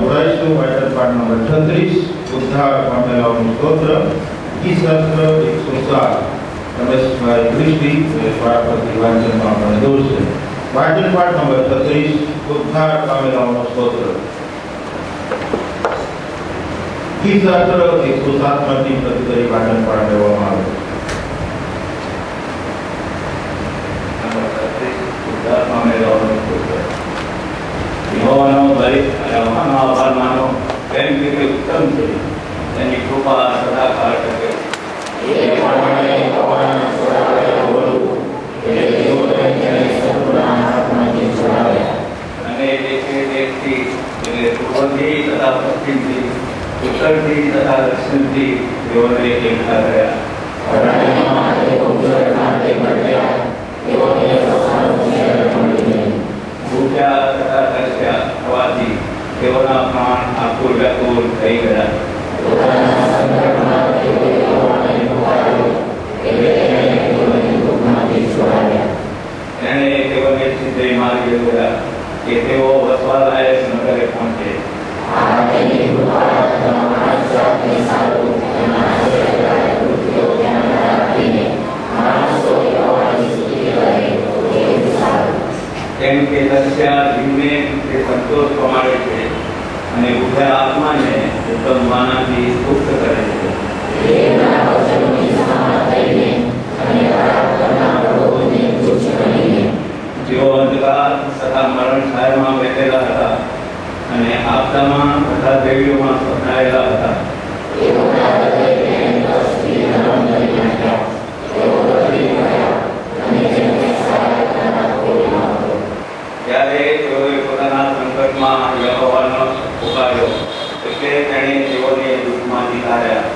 જોડાઈશું. વાચન પાઠ નંબર 36 ઉદ્ધાર પામેલાઓનું સ્તોત્ર, ગીતશાસ્ત્ર 107. રમેશભાઈ ક્રિસ્ટી પાઠપતિ વાંચનમાં આપણે દોરશે. વાચન પાઠ નંબર 36 ઉદ્ધાર પામેલાઓનું સ્તોત્ર. ગીતશાસ્ત્ર 107 માંથી પ્રતિ કરી વાચન પાઠ લેવામાં આવે. ઉદ્ધાર પામેલાઓનું સ્તોત્ર. યહોવાનો દરેક મહાનો આભાર માનો, કેમ કે તે ઉત્તમ છે, તેની કૃપા સદાકાળ ટકે. અને દેશથી પૂર્વથી તથા પશ્ચિમથી, ઉત્તરથી તથા દક્ષિણથી તેઓને એકઠા કર્યા. ભૂખ્યા તથા તરસ્યા થવાથી તેઓના પ્રાણ આકુલ વ્યાકુલ થઈ ગયા. એણે તેઓને સીધે માર્ગે ગયા કે તેઓ વસવા લાયક નગરે પહોંચે. કેમ કે તરસ્યા જીવને તે સંતોષ પમાડે છે અને ભૂખ્યા આત્માને ઉત્તમ માનાથી મુક્ત કરે છે. જેઓ અંધકાર તથા મરણ છાયામાં બેઠેલા હતા અને આપદામાં તથા દેવીઓમાં સપનાયેલા હતા, ત્યારે તેઓએ પોતાના સંકટમાં યહોવાનો પુકાર્યો, એટલે તેણે તેઓને દુઃખમાંથી કાઢ્યા.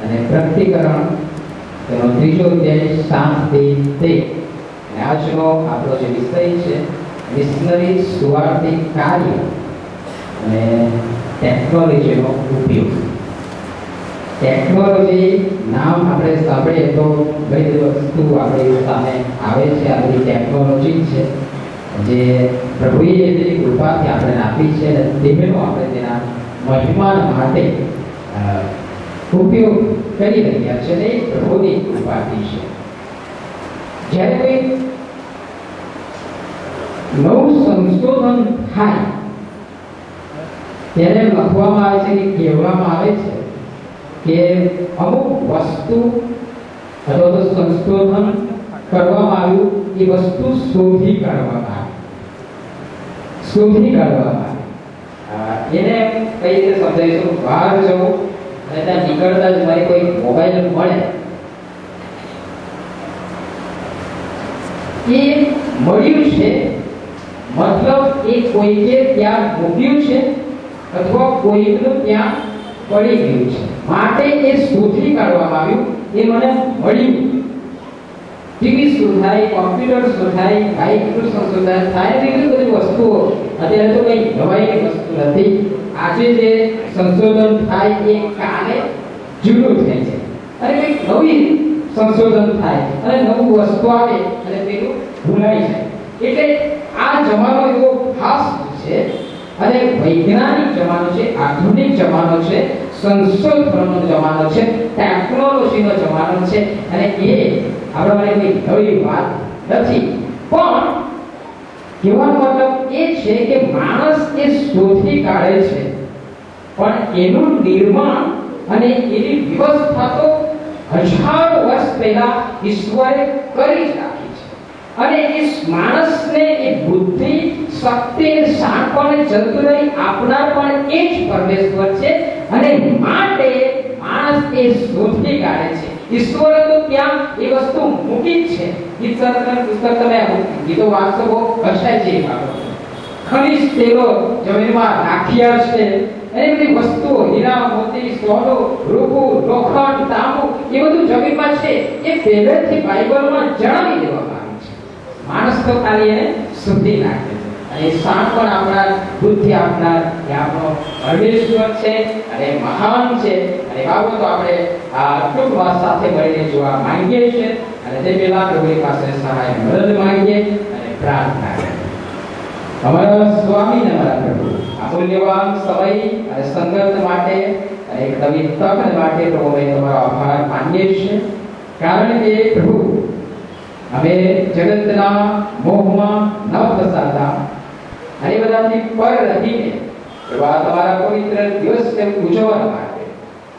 અને પ્રગટીકરણ તેનો 3જો અધ્યાય 7 થી 13. અને આજનો આપણો જે વિષય છે મિશનરી સુવાર્તિક કાર્ય અને ટેકનોલોજીનો ઉપયોગ. ટેકનોલોજી નામ આપણે સાંભળીએ તો ઘણી બધી વસ્તુ આપણી સામે આવે છે. આ બધી ટેકનોલોજી છે જે પ્રભુએ એવી કૃપાથી આપણે આપી છે અને તેનો આપણે તેના મહિમા માટે ઉપયોગ કરી રહ્યા છે અને એ પ્રભુની કૃપાથી છે. જ્યારે કોઈ નવું સંશોધન થાય ત્યારે લખવામાં આવે છે કે કહેવામાં આવે છે કે અમુક વસ્તુ અથવા તો સંશોધન કરવામાં આવ્યું, એ વસ્તુ શોધી કાઢવામાં આવી. એને કઈ રીતે સમજાવીશું? બહાર જવું અને ત્યાં નીકળતા જ મારી કોઈ મોબાઈલ મળે, એ મળ્યું છે મતલબ એ કોઈએ ત્યાં મૂક્યું છે અથવા કોઈનું ત્યાં પડી ગયું છે, માટે એ શોધી કાઢવામાં આવ્યું, એ મને મળ્યું. ટીવી શોધાય, કોમ્પ્યુટર શોધાય, બાઇકનું સંશોધન થાય, એવી બધી વસ્તુઓ અત્યારે તો કઈ નવાઈની વસ્તુ નથી. આજે જે સંશોધન થાય એ કાલે જૂનું થઈ જાય અને કંઈક નવી સંશોધન થાય અને નવું વસ્તુ આવે અને પેલું ભૂલાઈ જાય. એટલે આ જમાનો એવો ખાસ છે અને વૈજ્ઞાનિક જમાનો છે, આધુનિક જમાનો છે, સંશોધનનો જમાનો છે, ટેકનોલોજીનો જમાનો છે. અને એ આપણા માટે કોઈ નવી વાત નથી, પણ કહેવાનો મતલબ એ છે કે માણસ એ શોધી કાઢે છે, પણ એનું નિર્માણ અને એની વ્યવસ્થા તો હજારો વર્ષ પહેલા ઈશ્વરે કરી જ રાખી છે. અને એ માણસને એ બુદ્ધિ, શક્તિ, શાણપણ, ચતુરાઈ આપનાર પણ એ જ પરમેશ્વર છે. અને માટે માણસ એ શોધી કાઢે છે. ઈશ્વરે તો ત્યાં એ વસ્તુ મૂકી જ છે. ગીતશાસ્ત્રના પુસ્તક તમે ગીતો વાંચો બહુ કશાય છે. ખનિજ તેલો જમીનમાં નાખ્યા છે, એની બધી વસ્તુઓ, હીરા, મોતી, સોનું, રૂપું, લોખંડ, તાંબુ, એ બધું જમીનમાં છે. એ પહેલેથી બાઇબલમાં જણાવી દેવામાં આવ્યું છે. માણસ તો ખાલી એને શોધી નાખે છે. અને શાણ પણ આપનાર, બુદ્ધિ આપનાર એ આપણો પરમેશ્વર છે અને મહાન છે. અને બાબતો આપણે આ ટૂંકમાં સાથે મળીને જોવા માંગીએ છીએ. અને તે પહેલા પ્રભુની પાસે સહાય મદદ માંગીએ અને પ્રાર્થના કરીએ. અમારા સ્વામી અને અમારા પ્રભુ, અમૂલ્યવાન સમય અને સંગત માટે અને એક નવી તક માટે પ્રભુ અમે તમારો આભાર માનીએ છીએ. કારણ કે પ્રભુ અમે જગતના મોહમાં ન ફસાતા અને બધાથી પર રહીને તમારા પવિત્ર દિવસને ઉજવવા માટે,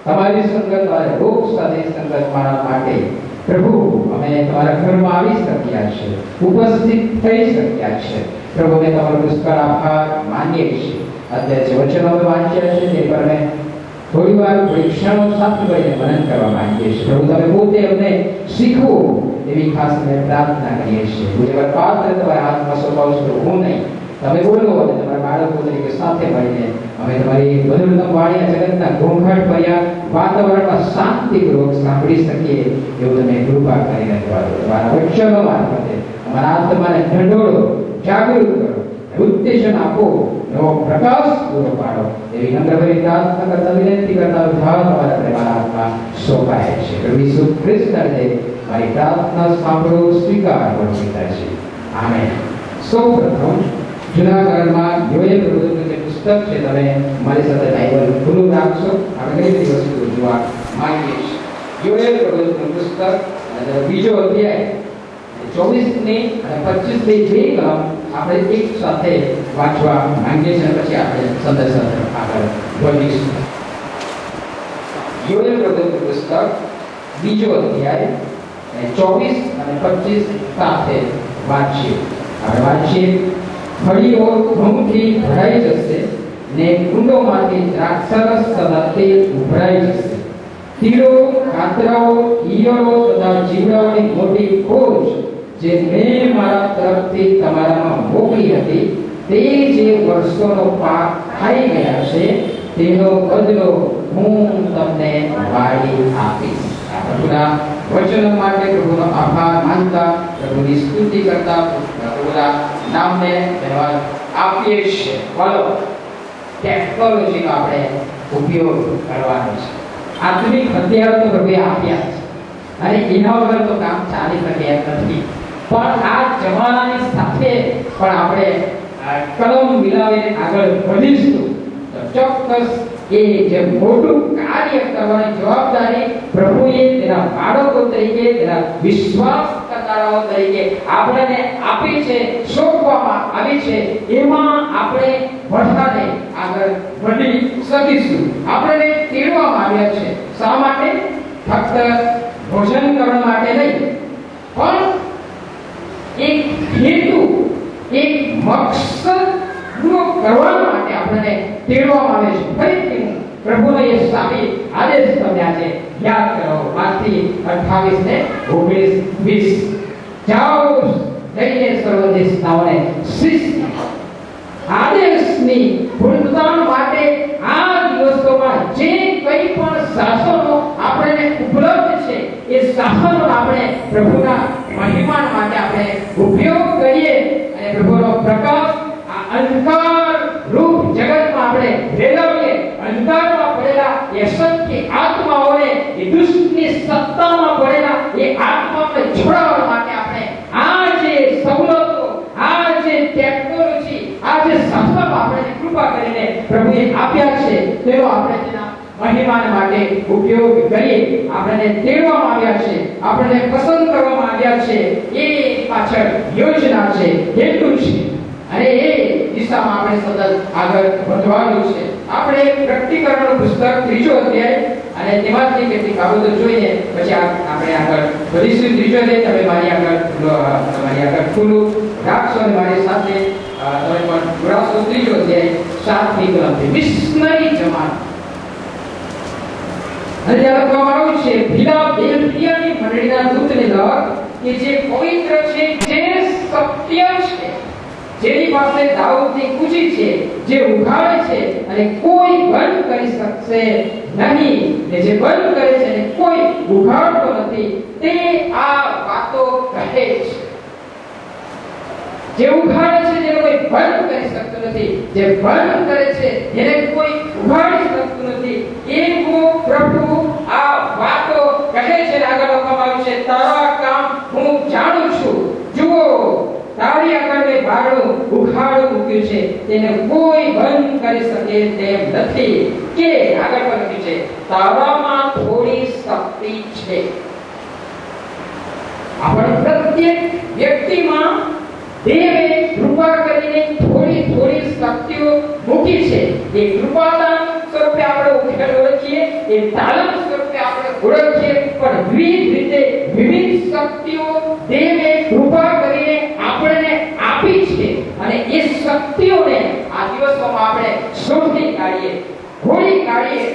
તમારી સંગત, તમારા લોક સાથે સંગત માણવા માટે પ્રભુ અમે તમારા ઘરમાં આવી શક્યા છે, ઉપસ્થિત થઈ શક્યા છે. પ્રભુ અમે તમારો પુષ્કળ આભાર માનીએ છીએ. અત્યારે જે વચનો અમે વાંચ્યા છે તે પર અમે થોડી વાર પરીક્ષાઓ સાથે મળીને મનન કરવા માંગીએ છીએ. પ્રભુ તમે પોતે અમને શીખવો એવી ખાસ અમે પ્રાર્થના કરીએ છીએ. ગુરુવાર પાત્ર તમારા હાથમાં સોંપાવું છું, હું નહીં, તમે બોલો અને તમારા બાળકો તરીકે સાથે મળીને અમે તમારી મધુરતમ વાણી જગતના ઘોંઘાટ ભર્યા વાતાવરણમાં શાંતિપૂર્વક સાંભળી શકીએ એવું તમે કૃપા કરીને તમારા વચનો મારફતે અમારા આત્માને ઢંઢોળો, જાગૃત કરો, ઉત્તેજન આપો, નવો પ્રકાશ પૂરો પાડો એવી નમ્રભરી પ્રાર્થના કરતા વિનંતી કરતા ઉદ્ધાર તમારા પ્રેમાના હાથમાં સોંપાય છે. પ્રભુ ઈસુ ખ્રિસ્તને મારી પ્રાર્થના સાંભળો, સ્વીકાર કરો પિતાજી. આમેન. સૌપ્રથમ જૂના કરારમાં યોએલ પ્રવચનનું જે પુસ્તક છે, તમે મારી સાથે બાઇબલ ખુલ્લું રાખશો. આપણે ઘણી બધી વસ્તુઓ જોવા માંગીએ છીએ. યોએલ પ્રવચનનું પુસ્તક અને 2જો અધ્યાય 24ની અને 25ની બે કલમ આપણે એક સાથે વાંચવા માંગીએ છીએ અને પછી આપણે સંદેશ આગળ વધીશું. યોએલ પ્રવચનનું પુસ્તક 2જો અધ્યાય 24 અને 25 સાથે વાંચીએ. આપણે વાંચીએ. ફળીઓ ઘઉંથી ભરાઈ જશે ને કુંડોમાંથી દ્રાક્ષરસ તથા તેલ ઉભરાઈ જશે. તીડો, કાતરાઓ, ઈયળો તથા જીવડાઓની મોટી ફોજ જે મેં મારા તરફથી તમારામાં મોકલી હતી, તે જે વર્ષોનો પાક ખાઈ ગયા છે તેનો બદલો હું તમને વાળી આપીશ. આ પ્રભુના વચનો માટે પ્રભુનો આભાર માનતા, પ્રભુની સ્તુતિ કરતા, પ્રભુના નામને ધન્યવાદ આપીએ છીએ. બોલો, ટેકનોલોજીનો આપણે ઉપયોગ કરવાનો છે. આધુનિક હથિયારો તો પ્રભુએ આપ્યા છે અને એના વગર તો કામ ચાલી શકે એમ નથી. પણ આ જમાનાની સાથે પણ આપણે કલમ મિલાવીને આગળ વધીશું તો ચોક્કસ એ જે મોટું કાર્ય કરવાની જવાબદારી પ્રભુએ તેના બાળકો તરીકે, તેના વિશ્વાસ કરનારાઓ તરીકે આપણને આપી છે, સોંપવામાં આવી છે. એમાં આપણે વધારે આગળ વધી શકીશું. આપણને તેડવામાં આવ્યા છે. શા માટે? ફક્ત ભોજન કરવા માટે નહીં, પણ એક હેતુ, એક મકસદ પૂરો કરવા માટે આપણને તેડવામાં આવે છે. ફરીથી પ્રભુનો એ સાબિત આદેશ તમને આજે યાદ કરો. માથી 28 ને 19 20 જાઓ, જઈને સર્વ દેશનાઓને શિષ્ય. આદેશની પૂર્ણતા માટે આ દિવસોમાં જે કંઈ પણ સાધનો આપણને ઉપલબ્ધ છે એ સાધનો આપણે પ્રભુના મહિમા માટે આપણે ઉપયોગ કરીએ અને પ્રભુનો પ્રકાશ આ અંધકાર રૂપ જગતમાં આપણે ફેલાવીએ. અંધકારમાં પડેલા એ અસંખ્ય આત્માઓને, એ દુષ્ટની સત્તામાં પડેલા એ આત્માઓને છોડાવવા માટે આપણે આ જે સવલતો, આ જે ટેકનોલોજી, આ જે સાધનો આપણે કૃપા કરીને પ્રભુએ આપ્યા છે તેનો આપણે તેના મહિમા માટે ઉપયોગ કરીએ. આપણને તેડવામાં આવ્યા છે, આપણને પસંદ કરવામાં આવ્યા છે. એ પાછળ યોજના છે, હેતુ છે અને એ દિશામાં આપણે સતત આગળ વધવાનું છે. આપણે પ્રકટીકરણનું પુસ્તક 3જો અધ્યાય અને તેમાંથી કેટલીક બાબતો જોઈને પછી આપણે આગળ વધીશું. 3જો અધ્યાય તમે મારી આગળ ખુલ્લું રાખશો અને મારી સાથે તમે પણ જોડાશો. 3જો અધ્યાય 7 થી 9 મિશનરી જમાત. અને ત્યાં લખવામાં આવ્યું છે, ફિલાડેલ્ફિયાની મંડળીના દૂતને લખ કે જે પવિત્ર છે, જે સત્ય છે, જેની પાસે દાઉદની કુજી છે, જે ઉઘાડે છે અને કોઈ બંધ કરી શકશે નહીં, ને જે બંધ કરે છે અને કોઈ ઉઘાડતો નથી, તે આ વાતો કહે છે. જે ઉઘાડે છે જેને કોઈ બંધ કરી શકતું નથી, જે બંધ કરે છે એને કોઈ ઉઘાડી શકતું નથી, એવો પ્રભુ આ વાતો કહે છે. આગળ લખવામાં આવ્યું છે, તારા કામ હું જાણું છું. જુઓ, તારી આગળ બારણું ઉઘાડું મૂક્યું છે, તેને કોઈ બંધ કરી શકે તેમ નથી. કે આગળ પણ લખ્યું છે, તારામાં થોડી શક્તિ છે. આપણા પ્રત્યેક વ્યક્તિમાં દેવે કૃપા કરીને થોડી થોડી શક્તિઓ મૂકી છે. એ કૃપાદાન સ્વરૂપે આપણે ઓળખીએ, એ તાલીમ સ્વરૂપે આપણે ઓળખીએ, પણ વિવિધ રીતે વિવિધ શક્તિઓ દેવે કૃપા કરીને આપણને આપી છે. અને એ શક્તિઓને આ દિવસોમાં આપણે શોધી કાઢીએ, ખોલી કાઢીએ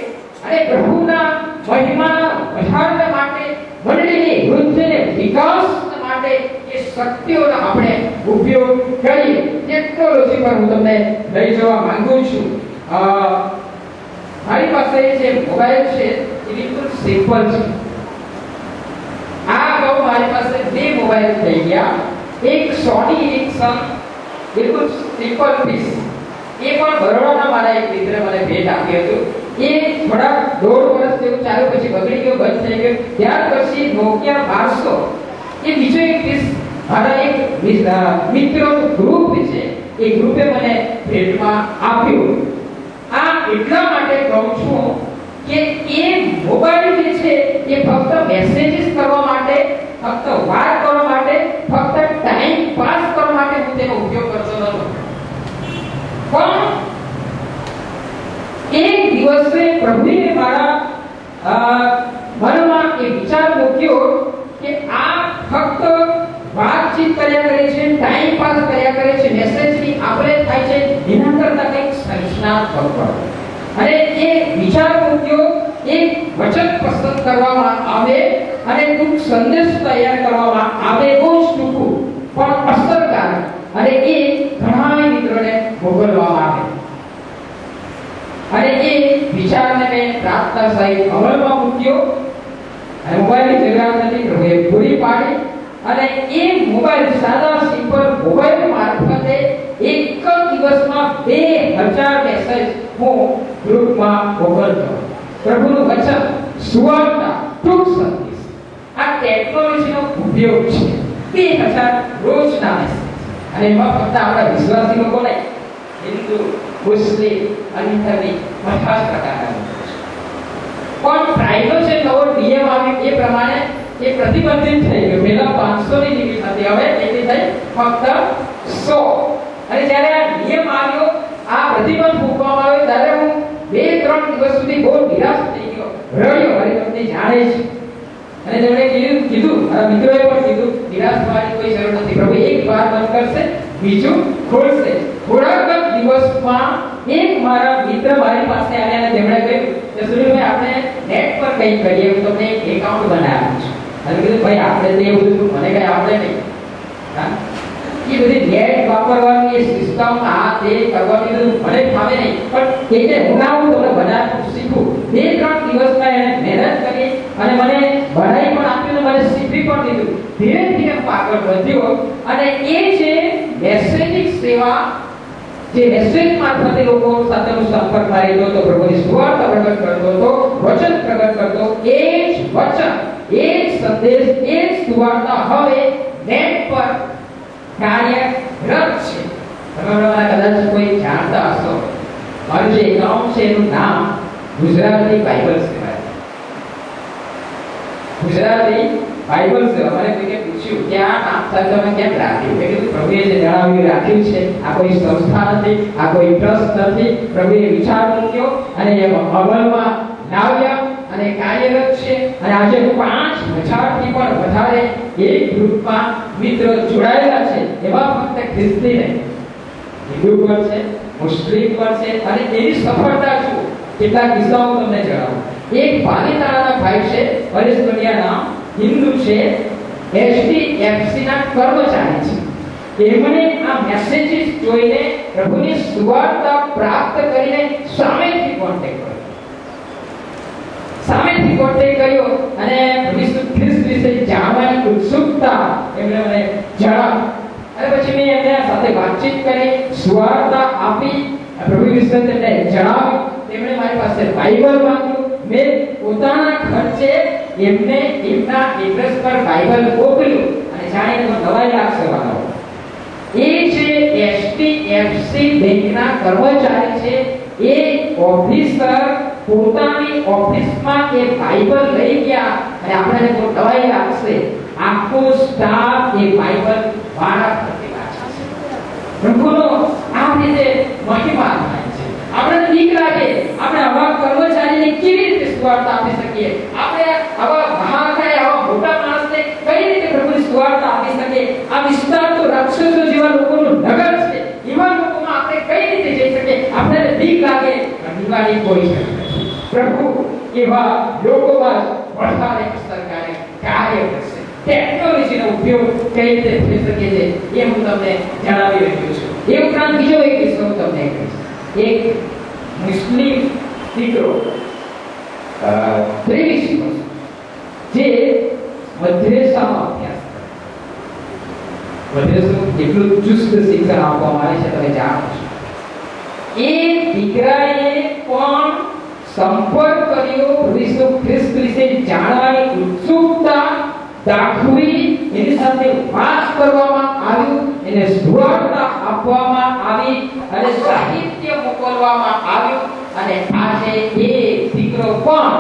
અને પ્રભુના મહિમાના વધારવા માટે, મંડળીની વૃદ્ધિને વિકાસ માટે એ શક્તિઓનો આપણે ઉપયોગ કરીએ. ટેકનોલોજી પર હું તમને લઈ જવા માંગુ છું. મારી પાસે જે મોબાઈલ છે એ બિલકુલ સિમ્પલ છે. આ કહું, મારી પાસે 2 મોબાઈલ થઈ ગયા. એક સોની એરિક્સન, બિલકુલ સિમ્પલ પીસ. એ પણ બરોડાના મારા એક મિત્રે મને ભેટ આપ્યું હતું. એ થોડા 1.5 વર્ષ જેવું ચાલ્યું, પછી બગડી ગયો, બંધ થઈ ગયો. ત્યાર પછી નોકિયા 1200, એ બીજો એક પીસ મારા એક મિત્રનું ગ્રુપ છે, એ ગ્રુપે મને ભેટમાં આપ્યું. આ એટલા માટે કહું છું કે એ મોબાઈલ જે છે એ ફક્ત મેસેજીસ કરવા માટે, ફક્ત વાત કરવા માટે, ફક્ત ટાઈમ પાસ કરવા માટે હું તેનો ઉપયોગ કરતો નહોતો. પણ એક દિવસે પ્રભુએ મારા મનમાં એ વિચાર મૂક્યો કે આ ફક્ત વાતચીત કર્યા કરે છે, ટાઈમ પાસ કર્યા કરે છે, મેસેજની આપણે થાય છે, એના કરતા કંઈક સર્જનાત્મક કરો. અને એ વિચાર મૂક્યો, એક વચન પસંદ કરવામાં આવે અને ટૂંક સંદેશ તૈયાર કરવામાં આવે, બહુ ટૂંકું પણ અસરકારક, અને એ ઘણા મિત્રોને મોકલવામાં આવે. અને એ વિચારને મેં રાત તાનાશાહી અમલમાં મૂક્યો અને મોબાઈલની જરૂરિયાત નથી પ્રભુએ પૂરી પાડી અને એ મોબાઈલ સાદા સિમ્પલ મોબાઈલ મારફતે એક જ દિવસમાં 2000 મેસેજ હું ગ્રુપમાં મોકલતો. પ્રભુનું વચન, સુવાર્તા, ટૂંક સંદેશ, આ ટેકનોલોજીનો ઉપયોગ છે. 2000 રોજના મેસેજ. અને એમાં ફક્ત આપણા વિશ્વાસી લોકો નહીં, હિન્દુ, મુસ્લિમ, અન્યધર્મી બધા જ પ્રકારના લોકો છે. પણ પ્રાઇવેટ છે નવો નિયમ આવ્યો એ પ્રમાણે એ પ્રતિબંધિત થઈ ગયો. પહેલા 500 ની લિમિટ હતી, હવે કેટલી થઈ? ફક્ત 100. અને જ્યારે આ નિયમ આવ્યો, આ પ્રતિબંધ મૂકવામાં આવ્યો, ત્યારે હું 2-3 દિવસ સુધી બહુ નિરાશ થઈ ગયો, રડ્યો. મારી પત્ની જાણે છે અને તેમણે કીધું મારા મિત્રોએ પણ કીધું, નિરાશ થવાની કોઈ જરૂર નથી, પ્રભુ એક વાર બંધ કરશે, બીજું ખોલશે. થોડાક જ દિવસમાં એક મારા મિત્ર મારી પાસે આવ્યા અને તેમણે કહ્યું કે સુનિલભાઈ, આપણે નેટ પર કંઈક કરીએ, હું તમને એક એકાઉન્ટ બનાવ્યું છે. અને કીધું ભાઈ આપણે તે બધું મને કઈ આવડે નહીં. હા, એ બધી નેટ વાપરવાની એ સિસ્ટમ આ તે કરવાની બધું મને ફાવે નહીં, પણ કે હું તમને બનાવવાનું શીખું. 2-3 દિવસમાં એને મહેનત કરી અને મને ભણાઈ પણ આપ્યું અને મને શીખવી પણ દીધું. ધીરે ધીરે હું આગળ વધ્યો અને એ જે મેસેજિંગ સેવા, જે મેસેજ મારફતે લોકો સાથેનો સંપર્કમાં રહેતો હતો, પ્રભુની સુવાર્તા પ્રગટ કરતો હતો, વચન પ્રગટ કરતો, એ જ વચન, એ જ સંદેશ, એ જ સુવાર્તા હવે નેટ પર કાર્યરત છે. તમે કદાચ કોઈ જાણતા હશો, મારું જે એકાઉન્ટ છે એનું નામ ગુજરાતી બાઇબલ સેવા. ગુજરાતી બાઇબલ સેવા. મને કોઈએ પૂછ્યું કે આ નામ સાથે તમે કેમ રાખ્યું? મેં કીધું પ્રભુએ જે જણાવ્યું રાખ્યું છે. આ કોઈ સંસ્થા નથી, આ કોઈ ટ્રસ્ટ નથી. પ્રભુએ વિચાર મૂક્યો અને એ અમલમાં લાવ્યા અને કાર્યરત છે. અને આજે 5000 થી પણ વધારે એક ગ્રુપમાં મિત્રો જોડાયેલા છે. એમાં ફક્ત ખ્રિસ્તી નહીં, હિન્દુ પણ છે, મુસ્લિમ પણ છે. અને એની સફળતા જુઓ. કેટલાક કિસ્સાઓ તમને જણાવું. એક પાલીતાણાના ભાઈ છે, પરેશ કડિયાના, હિન્દુ છે, એસડીએફસી ના કર્મચારી છે. એમણે આ મેસેજીસ જોઈને પ્રભુની સુવાર્તા પ્રાપ્ત કરીને સામેથી કોન્ટેક્ટ કર્યો અને વિશ્વ ખ્રિસ્ત વિશે જાણવાની ઉત્સુકતા એમણે મને જણાવી. અને પછી મેં એમના સાથે વાતચીત કરી, સુવાર્તા આપી, પ્રભુ વિશે તેમને જણાવ્યું. તેમણે મારી પાસે બાઇબલ માંગ્યું. મેં પોતાના ખર્ચે એમને એમના એડ્રેસ પર બાઇબલ મોકલ્યું અને જાણીને નવાઈ લાગશે વાળો, એ જે એસડીએફસી બેંકના કર્મચારી છે, એ ઓફિસર પોતાની ઓફિસમાં એ બાઇબલ લઈ ગયા અને આપણે કોઈ નવાઈ લાગશે, આખો સ્ટાફ એ બાઇબલ વાળા પ્રતિ વાંચે છે. પ્રભુનો આ રીતે મહિમા થાય છે. આપણે ઠીક લાગે, આપણે આવા કર્મચારીને કેવી રીતે સુવાર્તા આપી શકીએ? આપણે આવા મહાકાય, આવા મોટા માણસને કઈ રીતે પ્રભુની સુવાર્તા આપી શકીએ? આ વિસ્તાર તો રાક્ષસો જેવા લોકોનું નગર છે. એવા લોકોમાં આપણે કઈ રીતે જઈ શકીએ? આપણે ઠીક લાગે, દિવાળી કોઈ શકે. પ્રભુ એવા લોકોમાં વધારે સરકારે કાર્ય કરશે. ટેકનોલોજીનો ઉપયોગ કઈ રીતે થઈ શકે છે એ હું તમને જણાવી રહ્યો છું. એ ઉપરાંત બીજો એક કિસ્સો હું તમને કહીશ. એક મુસ્લિમ દીકરો 23 વર્ષ, જે મદ્રેસામાં અભ્યાસ કરે. મદ્રેસામાં કેટલું ચુસ્ત શિક્ષણ આપવામાં આવે છે તમે જાણો છો. એ દીકરાએ પણ સંપર્ક કર્યો, વિશ્વ ખ્રિસ્ત વિશે જાણવાની ઉત્સુકતા દાખવી, એની સાથે વાત કરવામાં આવ્યું, એને સુવાર્તા આપવામાં આવી અને સાહિત્ય મોકલવામાં આવ્યું. અને આજે એ દીકરો પણ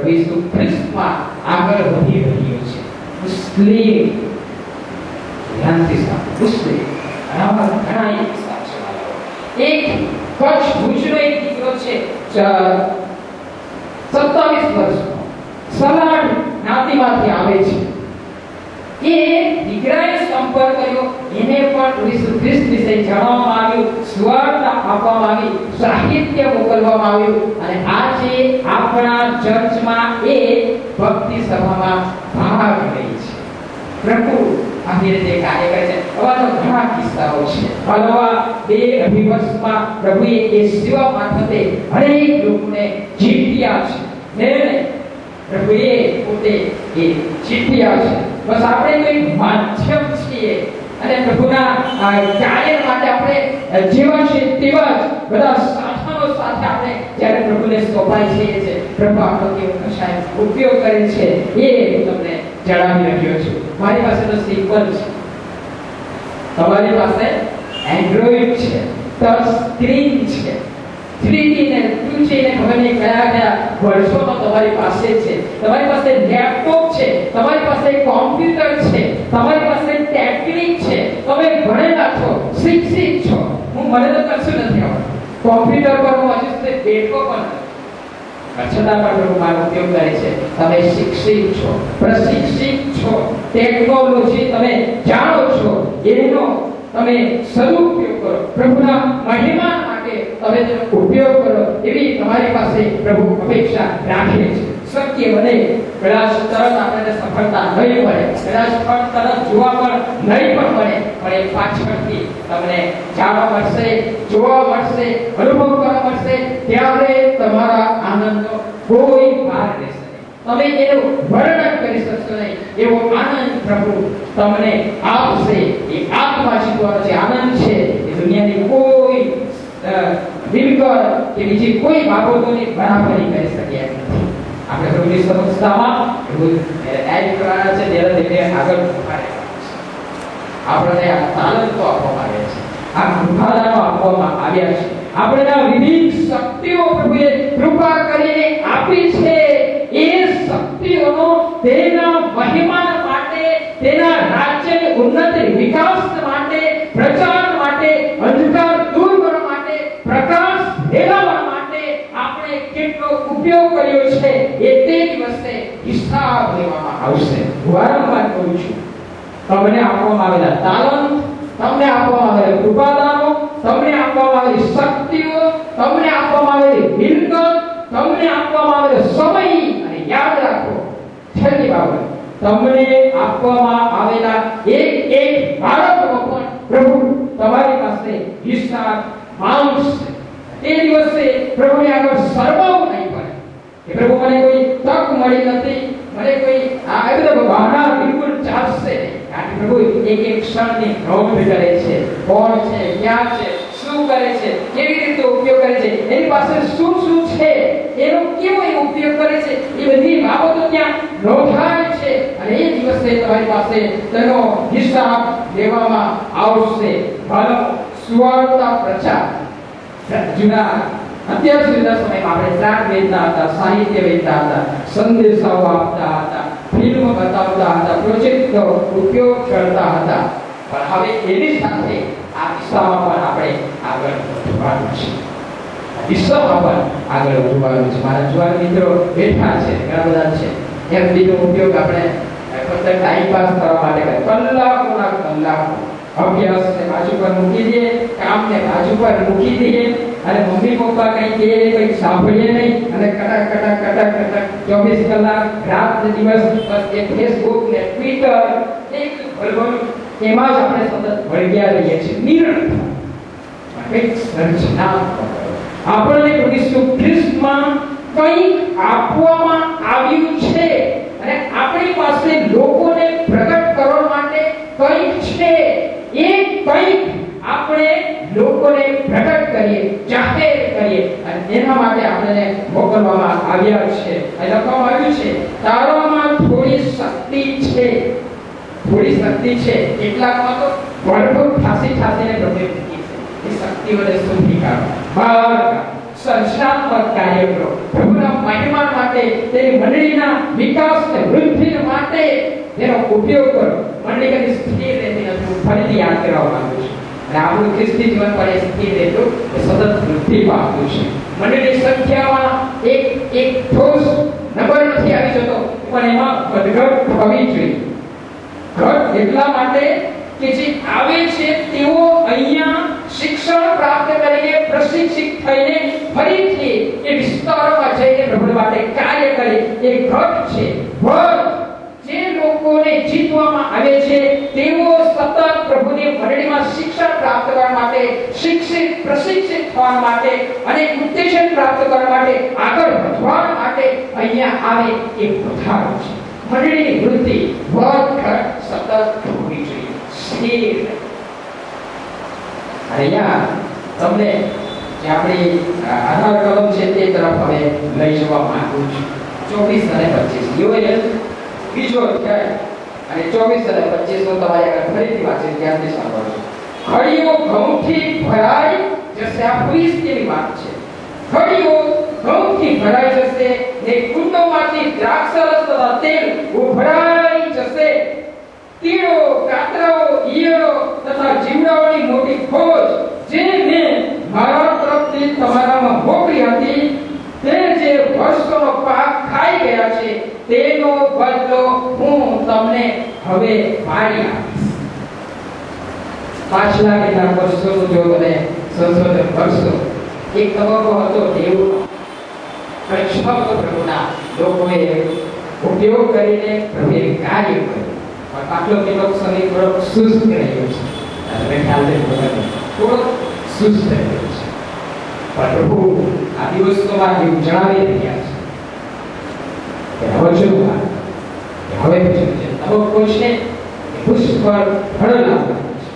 વિશ્વ ખ્રિસ્તમાં આગળ વધી રહ્યો છે. મુસ્લિમ મુસ્લિમ ઘણા એક એક કચ્છ ભુજનો એક દીકરો છે, 27 વર્ષનો, સલાડ જ્ઞાતિમાંથી આવે છે. એ દીકરાએ સંપર્ક કર્યો, એને પણ વિશ્વ ખ્રિસ્ત વિશે જણાવવામાં આવ્યું, સુવાર્તા આપવામાં આવી, સાહિત્ય મોકલવામાં આવ્યું અને આજે આપણા ચર્ચમાં એ ભક્તિ સભામાં ભાગ લે છે. પ્રભુ આવી રીતે કાર્ય કરે છે. આવા ઘણા કિસ્સાઓ છે. આવા 2 અભિવર્ષમાં પ્રભુએ એ સેવા મારફતે અનેક લોકોને જીત્યા છે. નિર્ણય પ્રભુએ પોતે એ ચીઠી છે. બસ આપણે કોઈ માધ્યમ છીએ અને પ્રભુના કાર્ય માટે આપણે જેવા છે તેવા જ બધા સાધનો સાથે આપણે જ્યારે પ્રભુને સોંપાઈ છે પ્રભુ આપણો કેવો કશાય ઉપયોગ કરે છે એ હું તમને જણાવી રહ્યો છું. મારી પાસે તો સિમ્પલ છે, તમારી પાસે એન્ડ્રોઇડ છે, ટચ સ્ક્રીન છે, 3D ને 2G ને ખબર નહીં કયા વર્ષોનો તમારી પાસે છે. તમારી પાસે લેપટોપ છે, તમારી પાસે કોમ્પ્યુટર છે, તમારી પાસે ટેકનિક છે, તમે ભણેલા છો, શિક્ષિત છો. મને તો કશું નથી આવડતું, કોમ્પ્યુટર પર હું હજુ સુધી બેઠો પણ નથી, છતાં પણ પ્રભુ મારો ઉપયોગ કરે છે. તમે શિક્ષિત છો, પ્રશિક્ષિત છો, ટેકનોલોજી તમે જાણો છો, એનો તમે સદુપયોગ કરો, પ્રભુના મહિમા માટે તમે તેનો ઉપયોગ કરો, એવી તમારી પાસે પ્રભુ અપેક્ષા રાખે છે. શક્ય બને કદાચ તરત આપણને સફળતા નહીં મળે, કદાચ તરત જોવા પણ નહીં પણ મળે, પણ એ પાછળથી તમને જાણવા મળશે, જોવા મળશે, અનુભવ કરવા મળશે, ત્યારે તમારા આનંદનો કોઈ પાર રહેશે નહીં. તમે એનું વર્ણન કરી શકશો નહીં એવો આનંદ પ્રભુ તમને આપશે. એ આત્મા જીતવાનો જે આનંદ છે એ દુનિયાની કોઈ વિગત કે બીજી કોઈ બાબતોની બરાબરી કરી શકે નથી. આપણે પ્રભુની સમક્ષતામાં એડ કરવાના છે, ત્યારે તેને આગળ આપણને આ તાલંતો આપવામાં આવ્યા છે, આ કૃપાદાનો આપવામાં આવ્યા છે, આપણને વિવિધ શક્તિઓ પ્રભુએ કૃપા કરીને આપી છે. એ શક્તિઓનો તેના મહિમા માટે, તેના રાજ્યની ઉન્નતિ વિકાસ માટે, પ્રચાર માટે, અંધકાર દૂર કરવા માટે, પ્રકાશ ફેલાવવા માટે આપણે કેટલો ઉપયોગ કર્યો છે એ તે દિવસે હિસાબ લેવામાં આવશે. વારંવાર કહું છું, તમને આપવામાં આવેલા તાલંત, તમને આપવામાં આવેલા કૃપાદાનો, તમને આપવામાં આવેલી શક્તિઓ, તમને આપવામાં આવેલી મિલકત, તમને આપવામાં આવેલો સમય, અને યાદ રાખો છેલ્લી બાબત, તમને આપવામાં આવેલા એક બાળકનો પણ પ્રભુ તમારી પાસે હિસાબ માંગશે. તે દિવસે પ્રભુને આગળ સરવાવું નહીં પડે કે પ્રભુ મને કોઈ તક મળી નથી, મને કોઈ આ બધા બહાના બિલકુલ ચાલશે નહીં. કારણ કે પ્રભુ એક ક્ષણની નોંધ કરે છે, કોણ છે, ક્યાં છે, શું કરે છે, કેવી રીતે ઉપયોગ કરે છે, એની પાસે શું છે, એનો કેવો ઉપયોગ કરે છે, એ બધી બાબતો ત્યાં નોંધાય છે. અને એ દિવસે તમારી પાસે તેનો હિસાબ લેવામાં આવશે. ભલો સુવાર્તા પ્રચાર જૂના અત્યાર સુધીના સમયમાં આપણે ત્રાણ વેચતા હતા, સાહિત્ય વેચતા હતા, સંદેશાઓ આપતા હતા, ફિલ્મ બતાવતા હતા, પ્રોજેક્ટનો ઉપયોગ કરતા હતા, પણ હવે એની સાથે આ દિશામાં પણ આપણે આગળ વધવાનું છે. દિશામાં પણ આગળ વધવાનું છે. મારા જુવાન મિત્રો બેઠા છે, ઘણા બધા છે, એમ બીજો ઉપયોગ આપણે ફક્ત ટાઈમ પાસ કરવા માટે કરે, કલાકોના કલાકો અભ્યાસને બાજુ પર મૂકી દઈએ, કામને બાજુ પર મૂકી દઈએ, અને મમ્મી પપ્પા કઈ કહે કઈ સાંભળીએ નહીં, અને કટક 24 કલાક રાત દિવસ બસ એ ફેસબુક ને ટ્વિટર એક ભલભલ એમાં જ આપણે સતત વળગ્યા રહીએ છીએ. નિરર્થક કંઈક સર્જનાત્મક આપણને પ્રભુ ખ્રિસ્તમાં કંઈક આપવામાં આવ્યું છે, અને આપણી પાસે લોકોને પ્રગટ કરવા માટે કંઈક છે. એ કંઈક આપણે લોકોને પ્રગટ કરીએ, જાહેર કરીએ, અને એના માટે આપણને મોકલવામાં આવ્યા છે. અહીં લખવામાં આવ્યું છે, તારામાં થોડી શક્તિ છે, થોડી શક્તિ છે, કેટલાકમાં તો ભરપૂર ઠાસીને પ્રવૃત્તિ છે. એ શક્તિઓને શોધી કાઢો, સર્જનાત્મક કાર્ય કરો, પ્રભુના મહિમા માટે, તેની મંડળીના વિકાસ અને વૃદ્ધિ માટે તેનો ઉપયોગ કરો. મંડળી કદી સ્થિર રહેતી નથી, હું ફરીથી યાદ કરવા માંગુ છું. અને આપણું ખ્રિસ્તી જીવન પણ એ સ્થિર રહેતું, એ સતત વૃદ્ધિ પામતું છે. મંડળીની સંખ્યામાં એક ઠોસ નંબર નથી આવી જતો, પણ એમાં વધઘટ થવી જોઈએ. ઘટ એટલા માટે કે જે આવે છે તેઓ અહીંયા શિક્ષણ પ્રાપ્ત કરીને, પ્રશિક્ષિત થઈને ફરીથી એ વિસ્તારોમાં જઈને પ્રભુ માટે કાર્ય કરે, એ ઘટ છે. જે લોકોને જીતવામાં આવે છે તેઓ સતત પ્રભુની મંડળીમાં શિક્ષણ પ્રાપ્ત કરવા માટે, શિક્ષિત પ્રશિક્ષિત થવા માટે અને ઉત્તેજન પ્રાપ્ત કરવા માટે આગળ વધવા માટે અહીંયા આવે એ વધારો છે. મંડળીની વૃદ્ધિ વધઘટ સતત હોવી જોઈએ, સ્થિર. અહીંયા તમને જે આપણી આધાર કલમ છે તે તરફ હવે લઈ જવા માંગુ છું. 24 અને 25 યોએલ બીજો અધ્યાય અને 24 અને 25 નો તમારે આગળ ફરીથી વાંચી ધ્યાનથી સાંભળજો. ખડીઓ ઘઉંથી ભરાઈ જશે. આ પુરીની વાત છે. ખડીઓ ઘઉંથી ભરાઈ જશે ને કુંડોમાંથી દ્રાક્ષરસ તથા તેલ ઉભરાઈ જશે. તીડો, કાતરાઓ, ઈયળો તથા જીવડાઓની મોટી ફોજ જે મેં મારા તરફથી તમારામાં મોકલી હતી તે જે વર્ષોનો પાક ખાઈ ગયા છે તેનો બદલો હું તમને હવે પાડી આપીશ. પાછલા કેટલાક વર્ષોનું જો તમે સંશોધન કરશો, એક તબક્કો હતો દેવનો. શબ્દ પ્રભુના લોકોએ ઉપયોગ કરીને પ્રભુએ કાર્ય કર્યું. પણ આટલો કેટલો સમય થોડોક સુસ્ત રહ્યો છે. તમે ખ્યાલ રાખજો, થોડોક સુસ્ત રહ્યો છે. પણ પ્રભુ આ દિવસોમાં એવું જણાવી રહ્યા છે કે હવે શું હવે પછી તબક્કો છે પુષ્કળ ફળ લાવવાનો છે.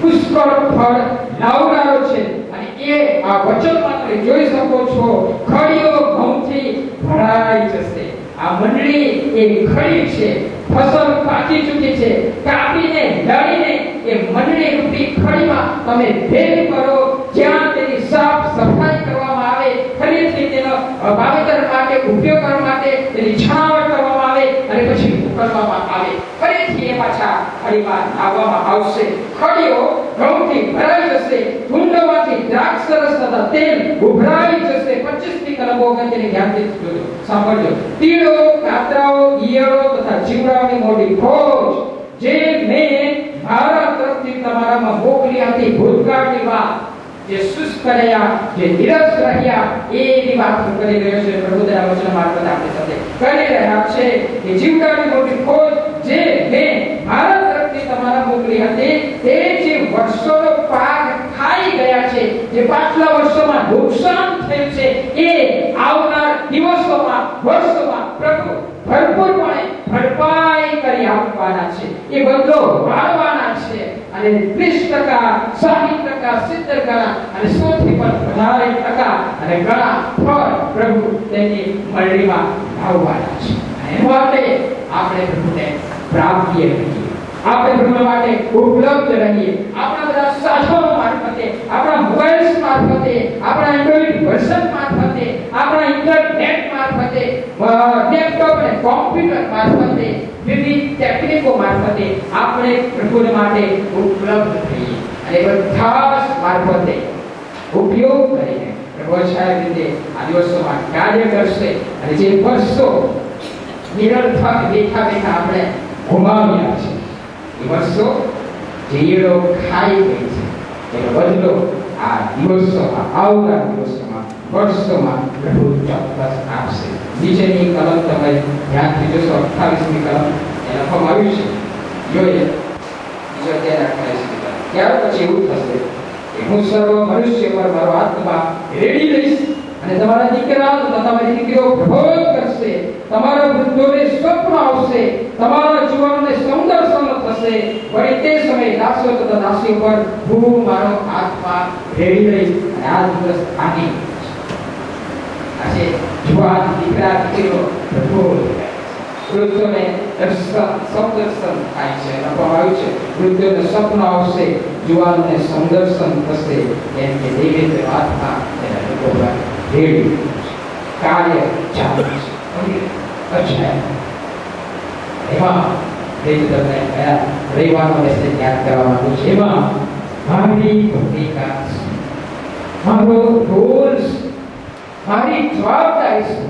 પુષ્કળ ફળ લાવનારો છે. અને એ આ વચનમાં તમે જોઈ શકો છો, ખડીઓ ઘઉંથી ભરાઈ જશે. આ મંડળી એ ખડી છે, ફસલ પાકી ચૂકી છે. કાપીને લડીને એ મંડળી રૂપી ખડીમાં તમે ભેગ કરો. જ્યાં તેની સાફ સફાઈ કરવામાં આવે, ફરીથી તેનો વાવેતર માટે ઉપયોગ કરવા માટે તેની છાવટ કરવામાં આવે અને પછી ઉકળવામાં આવે. ફરીથી એ પાછા ખડીમાં આવવામાં આવશે. ખડીઓ ઘઉંથી ભરાઈ જશે, કુંડોમાંથી દ્રાક્ષરસ તથા તેલ ઉભરાઈ જશે. 25મી કલમો અગત્યની ધ્યાનથી જોજો, સાંભળજો. તીડો, કાતરાઓ, ઈયળો તથા જીવડાઓની મોટી ફોજ જે મેં મારા તરફથી તમારામાં મોકલી હતી. ભૂતકાળની વાત, જે શુષ્ક રહ્યા, જે નિરસ રહ્યા, એની વાત કરી રહ્યો છે. પ્રભુના વચન મારફતે આપણી સાથે કરી રહ્યા છે કે જીવડાની મોટી ફોજ જે મેં મારા તરફથી તમારા મોકલી હતી તે જે વર્ષોનો પાક ખાઈ ગયા છે, જે પાછલા વર્ષોમાં નુકસાન થયું છે, એ આવનાર દિવસોમાં, વર્ષોમાં પ્રભુ ભરપૂરપણે ભરપાઈ કરી આપવાના છે. એ બદલો વાળવાના છે અને 30%, 60%, 70% અને 100થી પણ વધારે ટકા અને ઘણા ફળ પ્રભુ તેની મંડળીમાં લાવવાના છે. એ માટે આપણે પ્રભુને પ્રાપ્તિએ રહીએ, આપણે પ્રભુ માટે ઉપલબ્ધ રહીએ. આપણા બધા સાધનો મારફતે, આપણા મોબાઈલ્સ મારફતે, આપણા એન્ડ્રોઇડ વર્ઝન મારફતે, આપણા ઇન્ટરનેટ મારફતે, લેપટોપ અને કોમ્પ્યુટર મારફતે, વિવિધ ટેકનિકો મારફતે આપણે પ્રભુ માટે ઉપલબ્ધ થઈએ અને બધા મારફતે ઉપયોગ કરીને પ્રભુ સાહેબ રીતે આ દિવસોમાં કાર્ય કરશે. અને જે વર્ષો નિરર્થક બેઠા બેઠા આપણે ગુમાવ્યા છે, એ વર્ષો જે ઈયળો ખાઈ ગઈ છે, એનો બદલો આ દિવસોમાં, આવનાર દિવસોમાં, વર્ષોમાં પ્રભુ ચોક્કસ આપશે. નીચેની કલમ તમે ધ્યાનથી જોશો, 28મી કલમ એ લખવામાં આવ્યું છે. જોઈએ બીજો અધ્યાય 28મી કલમ. ત્યાર પછી એવું થશે કે હું સર્વ મનુષ્ય પર મારો આત્મા રેડી લઈશ અને તમારા દીકરા તથા તમારી દીકરીઓ પ્રબોધ કરશે. તમારા વૃદ્ધોને સ્વપ્ન આવશે, તમારા જુવાનોને સૌંદર્ય થશે. વળી તે સમયે દાસો તથા દાસીઓ પર હું મારો આત્મા રેડી લઈશ. અને આ દિવસ આની આજે જુવાન દીકરા દીકરીઓ પ્રબોધ કરે. વૃદ્ધોને સૌંદર્શન થાય છે, લખવામાં આવ્યું છે વૃદ્ધોને સ્વપ્ન આવશે, જુવાનોને સૌંદર્શન થશે. કેમ કે દેવી આત્મા એના લોકો પર રેડી કાર્ય ચાલુ છે. અચ્છા, એમાં તમને કયા રવિવારનો મેસેજ યાદ કરવા માંગુ છું. એમાં મારી ભૂમિકા, મારો રોલ, મારી જવાબદારી શું,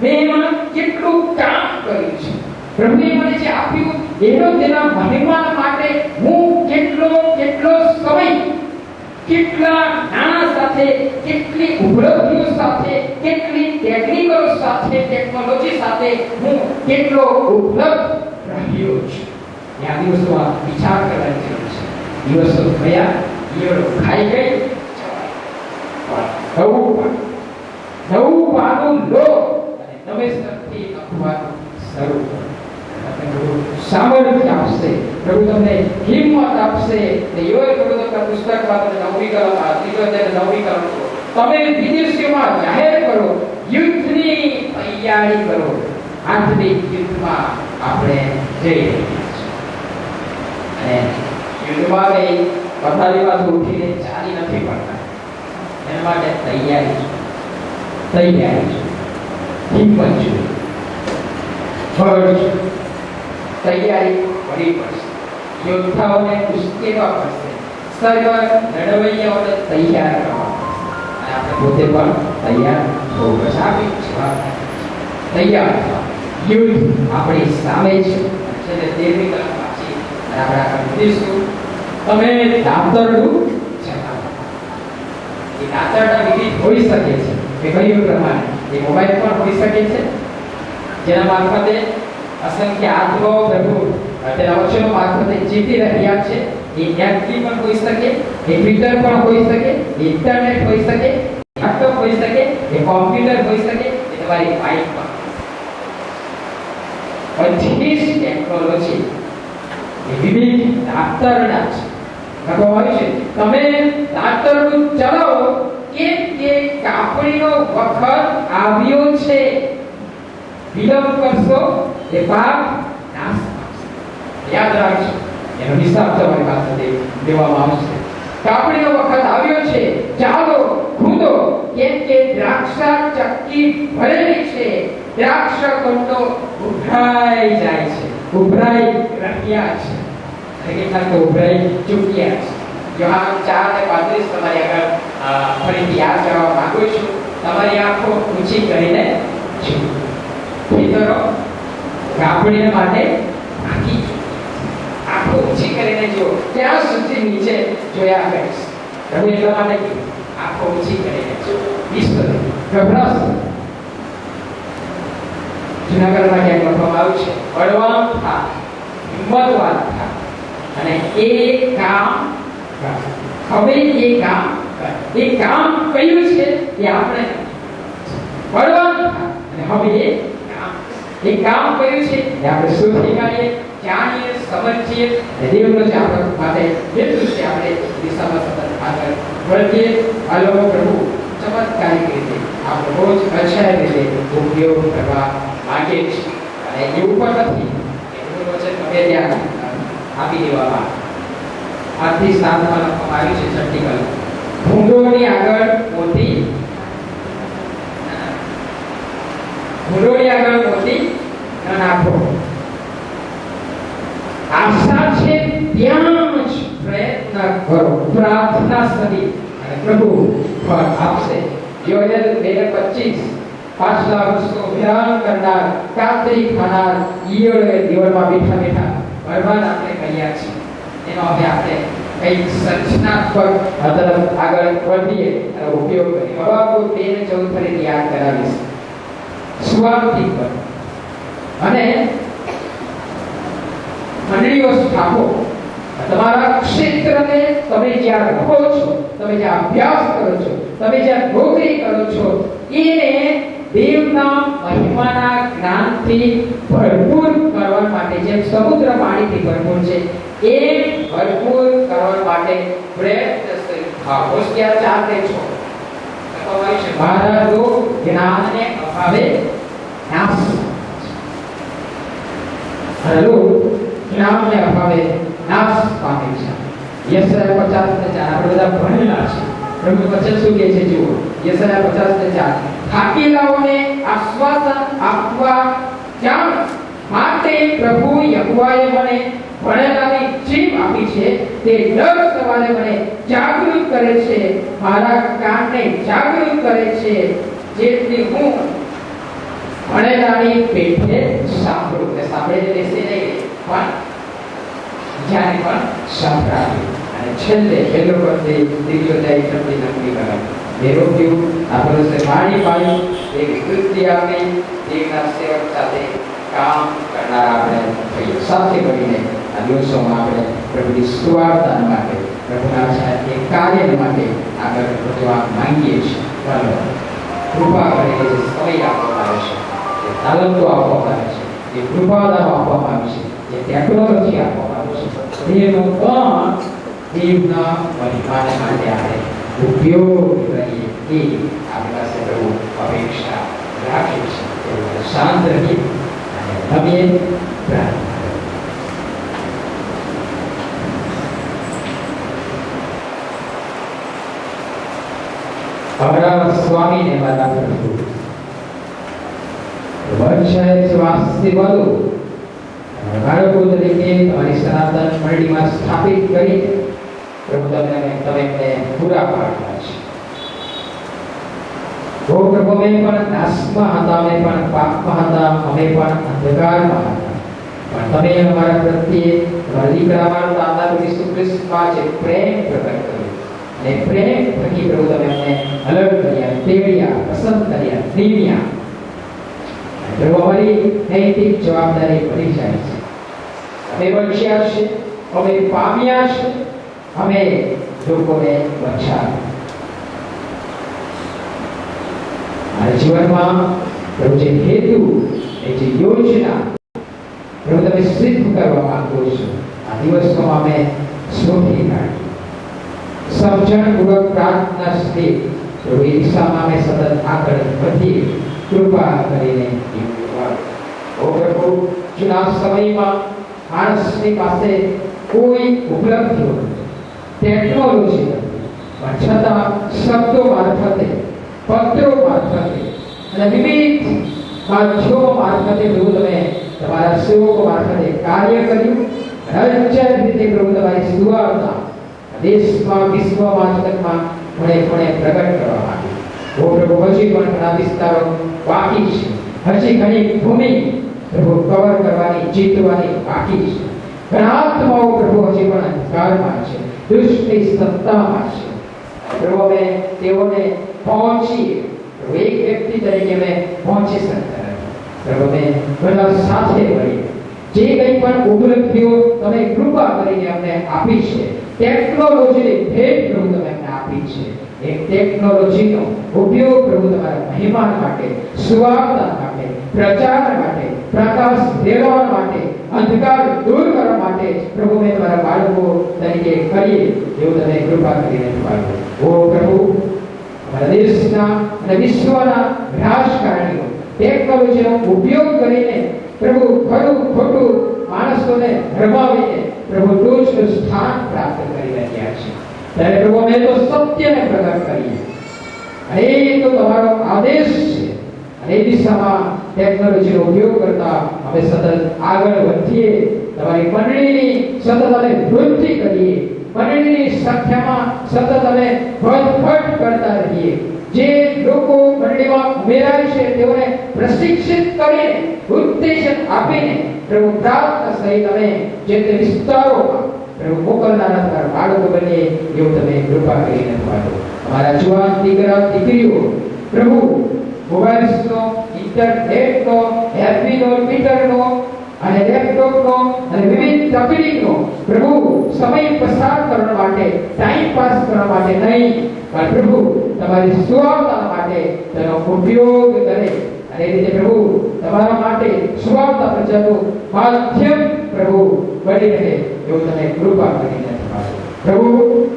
મેં એમાં કેટલું કામ કર્યું છે, પ્રભુએ મને જે આપ્યું એનો તેના મહિમા માટે હું કેટલો સમય, કેટલા નાણાં સાથે, કેટલી ઉપલબ્ધિઓ સાથે, કેટલી ટેકનિકલ સાથે, ટેકનોલોજી સાથે હું કેટલો ઉપલબ્ધ રહ્યો છું. આ દિવસોમાં વિચાર કરવાની જરૂર છે. દિવસો ગયા, ઈયળો ખાઈ ગઈ, નવું પાનું લો અને નવેસરથી લખવાનું શરૂ કરો. પ્રભુ સામર્થ્ય આપશે, પ્રભુ તમને હિંમત આપશે. યોએ પ્રબોધકના પુસ્તકમાં તમે 9મી કલમમાં 3 અધ્યાય 9મી કલમ તમે વિદેશીઓમાં જાહેર કરો, યુદ્ધની તૈયારી કરો. આંતરિક યુદ્ધમાં આપણે જઈ રહ્યા છીએ અને યુદ્ધમાં ગઈ પથારીમાં ઉઠીને ચાલી નથી પડતા. એના માટે તૈયારી હિંમત જોઈએ, તૈયારી કરવી પડશે. યોદ્ધાઓને ઉશ્કેરવા પડશે, સરળ લડવૈયાઓને તૈયાર કરવા પડશે અને આપણે પોતે પણ તૈયાર થવું પડશે. આપણી જવાબદારી તૈયાર થવા. યુદ્ધ આપણી સામે છે. છેલ્લે 13મી કલમ વાંચી અને આપણે આગળ વધીશું. તમે દાતરડું ચલાવો. એ દાતરડા વિવિધ હોઈ શકે છે. મેં કહ્યું પ્રમાણે એ મોબાઈલ પણ હોઈ શકે છે, જેના મારફતે અસંખ્ય આત્માઓ પ્રભુ તેના વચનો મારફતે જીતી રહ્યા છે. એ એપથી પણ હોઈ શકે, એ ટ્વિટર પણ હોઈ શકે, ઇન્ટરનેટ હોઈ શકે, લેપટોપ હોઈ શકે, એ કોમ્પ્યુટર હોઈ શકે, એ તમારી બાઇક પણ. બધી જ ટેકનોલોજી એ વિવિધ દાતરડા છે. કહેવામાં આવ્યું છે તમે દાતરડું ચલાવો કેમ કે કાપણીનો વખત આવ્યો છે. વિલંબ કરશો એ પાપ નાશ પામશે. યાદ રાખજો, એનો હિસાબ તમારી પાસે દેવામાં આવશે. કાપણીનો વખત આવ્યો છે, ચાલો કૂદો કેમ કે દ્રાક્ષા ચક્કી ભરેલી છે. દ્રાક્ષ કંડો ઉભરાઈ જાય છે, ઉભરાઈ રહ્યા છે અને કેટલાક તો ઉભરાઈ ચૂક્યા છે. યોહાન 4:35 તમારી આગળ ફરીથી યાદ કરવા માંગુ છું. તમારી આંખો ઊંચી કરીને જુઓ. ખેતરો કાપણી માટે આખી આંખો ઊંચી કરીને જુઓ, ત્યાં સુધી નીચે જોયા કરીશ. પ્રભુ એટલા માટે આંખો ઊંચી કરીને જુઓ. વિશ્વ ગભરાશો. જૂનાગઢમાં ક્યાંક લખવામાં આવ્યું છે બળવાન થા, હિંમતવાન થા અને એ કામ કર. હવે એ કામ કર. એ કામ કયું છે એ આપણે બળવાન થા અને હવે એ કામ કર્યું છે એ આપણે શોધી કાઢીએ, જાણીએ, સમજીએ. દેવનો જે આપણા માટે હેતુ છે આપણે દિશામાં સતત આગળ વધીએ. હાલો પ્રભુ ચમત્કારિક રીતે આપણે બહુ જ અચ્છા રીતે ઉપયોગ કરવા માંગે છે અને એવું પણ નથી એનું વચન ગમે ત્યાં આપી દેવામાં. આજથી 7માં લખવામાં આવ્યું છે 6ઠ્ઠી કલમ. ભૂંડોની આગળ મોતી ન નાખો. આશા છે ત્યાં જ પ્રયત્ન કરો, પ્રાર્થના કરી અને પ્રભુ ફળ આપશે. યોએલ 2:25 પાછલા વર્ષો હેરાન કરનાર, કાતરી ખાનાર ઈયળમાં બેઠા બેઠા બરબાદ આપણે કર્યા છે. એનો હવે આપણે કંઈક સર્જનાત્મક તરફ આગળ વધીએ અને ઉપયોગ કરીએ. હબાકુક 2:14 ફરીથી યાદ કરાવીશ. સ્વાર્થી બનો અને મંડળીઓ સ્થાપો. તમારા ક્ષેત્રને તમે જ્યાં રહો છો, તમે જ્યાં અભ્યાસ કરો છો, તમે જ્યાં નોકરી કરો છો, એને દેવના મહિમાના જ્ઞાનથી ભરપૂર કરવા માટે, જેમ સમુદ્ર પાણીથી ભરપૂર છે એ ભરપૂર કરવા માટે પ્રયત્નશીલ થાઓ. હોશિયાર 4:6 મારા લોક જ્ઞાનને અભાવે નાશ, મારા લોક જ્ઞાનને અભાવે નાશ પામે છે. યશાયા 50:4 આપણે બધા ભણેલા છે. પ્રભુ વચન શું કહે છે જુઓ. યશાયા 50:4 થાકેલાઓને આશ્વાસન આપવા જાણ માટે પ્રભુ યહોવાએ મને ભણેલાની જીભ આપી છે. તે દર સવારે મને જાગૃત કરે છે, મારા કાનને જાગૃત કરે છે, જેથી હું ભણેલાની પેઠે સાંભળું. તે સાંભળીને બેસી નહીં પણ જ્યારે પણ સંભળાવ્યું. અને છેલ્લો પદથી ત્રીજો જાય ચપટી નકલી કરાય. મેરોગ્યું આ વર્ષે વાણી પાડી એક કૃતિ આપી દેવના સેવક સાથે કામ કરનાર આપણે થઈએ. સાથે મળીને આ દિવસોમાં આપણે પ્રભુની સુવાર્તા માટે, પ્રભુના કાર્ય માટે આગળ વધવા માંગીએ છીએ. પણ કૃપા કરીને જે સમય આપવામાં આવે છે, જે તાલંતો આપવામાં આવે છે, જે કૃપાદાનો આપવામાં આવે છે, જે ટેકનોલોજી આપવામાં આવે છે, એનો પણ દેવના મહિમાને માટે આપણે ઉપયોગ કરીએ એ આપણી પાસે પ્રભુ અપેક્ષા રાખે છે. એટલે શાંત રહીએ અને રમીએ પ્રાર્થના. અમારા સ્વામીને મારા પ્રભુ વર્ષાએ સ્વાસ્થ્ય વધુ બાળકો તરીકે તમારી સનાતન મંડળીમાં સ્થાપિત કરી પ્રભુ તમે એમને પૂરા પાડવા છે. ઓ પ્રભુ, અમે પણ નાશમાં હતા, અમે પણ પાપમાં હતા, અમે પણ અંધકારમાં હતા, પણ તમે અમારા પ્રત્યે તમારા દીકરા અમારા દાદા ઈસુ ખ્રિસ્તમાં જે પ્રેમ પ્રગટ કર્યો અને પ્રેમ થકી પ્રભુ તમે અમને અલગ કર્યા, તેડ્યા, પસંદ કર્યા, નીમ્યા. પ્રભુ અમારી નૈતિક જવાબદારી બની જાય છે. અમે બચ્યા છે, અમે પામ્યા છે, અમે લોકોને બચાવ્યા. મારા જીવનમાં પ્રભુ જે હેતુ, એ જે યોજના પ્રભુ તમે સિદ્ધ કરવા માંગો છો, આ દિવસોમાં અમે શોધી કાઢી. સમજણપૂર્વક પ્રાર્થના સ્થિત પ્રભુ એ દિશામાં અમે સતત આગળ વધીએ, કૃપા કરીને. ઓ પ્રભુ, જૂના સમયમાં માણસની પાસે કોઈ ઉપલબ્ધિઓ નથી, ટેકનોલોજી નથી, પણ છતાં શબ્દો મારફતે, પત્રો મારફતે અને વિવિધ માધ્યમો મારફતે પ્રભુ તમે તમારા સેવકો મારફતે કાર્ય કર્યું. રાજ્ય રીતે પ્રભુ તમારી સુવાર્તા દેશમાં, વિશ્વમાં, જગતમાં ખૂણે ખૂણે પ્રગટ કરવા માંગી. ઓ પ્રભુ, હજી પણ ઘણા વિસ્તારો બાકી છે, હજી ઘણી ભૂમિ પ્રભુ કવર કરવાની, જીતવાની બાકી છે. ઘણા આત્માઓ પ્રભુ હજી પણ અંધકારમાં છે, દુષ્ટની સત્તામાં છે. પ્રભુ અમે તેઓને પહોંચીએ, પ્રભુ એક વ્યક્તિ તરીકે અમે પહોંચી શકતા નથી. પ્રભુ અમે બધા સાથે મળીએ જે કંઈ પણ ઉપલબ્ધિઓ તમે કૃપા કરીને અમને આપી છે, ટેકનોલોજીની ભેટ પ્રભુ તમે અમને આપી છે, એક ટેકનોલોજીનો ઉપયોગ પ્રભુ તમારા મહિમા માટે, સુવાર્તા માટે, પ્રચાર માટે, પ્રકાશ ફેરવવા માટે, અંધકાર દૂર કરવા માટે પ્રભુ મેં તમારા બાળકો તરીકે કરીએ એવું તમે કૃપા કરીને પાડો. ઓ પ્રભુ, અમારા દેશના અને વિશ્વના રાજકારણીઓ ટેકનોલોજીનો ઉપયોગ કરીને પ્રભુ ખરું ખોટું માણસોને ભરમાવીને પ્રભુ ટોચનું સ્થાન પ્રાપ્ત કરી રહ્યા છે. ત્યારે પ્રભુ અમે તો સત્યને પ્રગટ કરીએ અને એ તો તમારો આદેશ છે. અને એ દિશામાં ટેકનોલોજીનો ઉપયોગ કરતા અમે સતત આગળ વધીએ, તમારી મંડળીની સતત અમે વૃદ્ધિ કરીએ, મંડળીની સંખ્યામાં સતત અમે વધઘટ કરતા રહીએ. જે લોકો મંડળીમાં ઉમેરાય છે તેઓને પ્રશિક્ષિત કરીને, ઉત્તેજન આપીને પ્રભુ પ્રાર્થના સહિત અમે જે તે વિસ્તારોમાં પ્રભુ મોકલનારા તમારા બાળકો બનીએ એવું તમે કૃપા કરીને પાડો. અમારા જુવાન દીકરા દીકરીઓ પ્રભુ મોબાઈલ્સનો, ઇન્ટરનેટનો, એફબીનો, ટ્વિટરનો અને લેપટોપનો અને વિવિધ તકનીકનો પ્રભુ સમય પસાર કરવા માટે, ટાઈમ પાસ કરવા માટે નહીં, પણ પ્રભુ તમારી સુવાર્તા માટે તેનો ઉપયોગ કરે. અને એ રીતે પ્રભુ તમારા માટે સુવાર્તા પ્રચારનું માધ્યમ પ્રભુ બની રહે એવું તમે કૃપા કરીને પાડો. પ્રભુ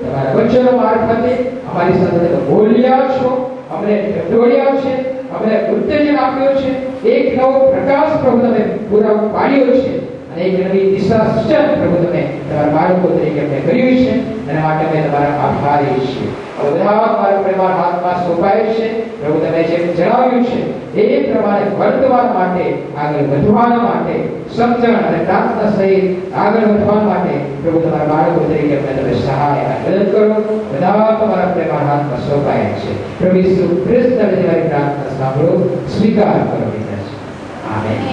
તમારા વચનો મારફતે અમારી સાથે બોલ્યા છો, અમને દોડ્યા છે, અમને ઉત્તેજન આપ્યો છે, એક નવો પ્રકાશ પ્રભુ તમે પૂરા પાડ્યો છે અને એક નવી દિશા સૂચન પ્રભુ તમે તમારા બાળકો તરીકે અમને કર્યું છે. એના માટે અમે તમારા આભારી છીએ. બધા મારા પ્રેમાળ હાથમાં સોંપાય છે. પ્રભુ તમે જેમ જણાવ્યું છે એ પ્રમાણે વર્તવા માટે, આગળ વધવા માટે, સમજણ અને પ્રાર્થના સહિત આગળ વધવા માટે પ્રભુ તમારા બાળકો તરીકે અમને તમે સહાય અને મદદ કરો. બધા તમારા પ્રેમાળ હાથમાં સોંપાય છે. પ્રભુ ઈસુ ખ્રિસ્ત તમારી પ્રાર્થના સાંભળો, સ્વીકાર કરો. આમેન.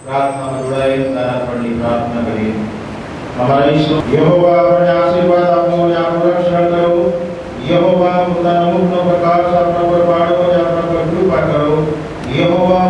પ્રાર્થનામાં જોડાઈ નાનપણની પ્રાર્થના કરીએ. અમારા ઈશ્વર યહોવા આપણને આશીર્વાદ આપો અને આપણું રક્ષણ કરો. યહોવા પોતાના મુખનો પ્રકાશ આપણા પર પાડો અને આપણા પર કૃપા કરો. યહોવા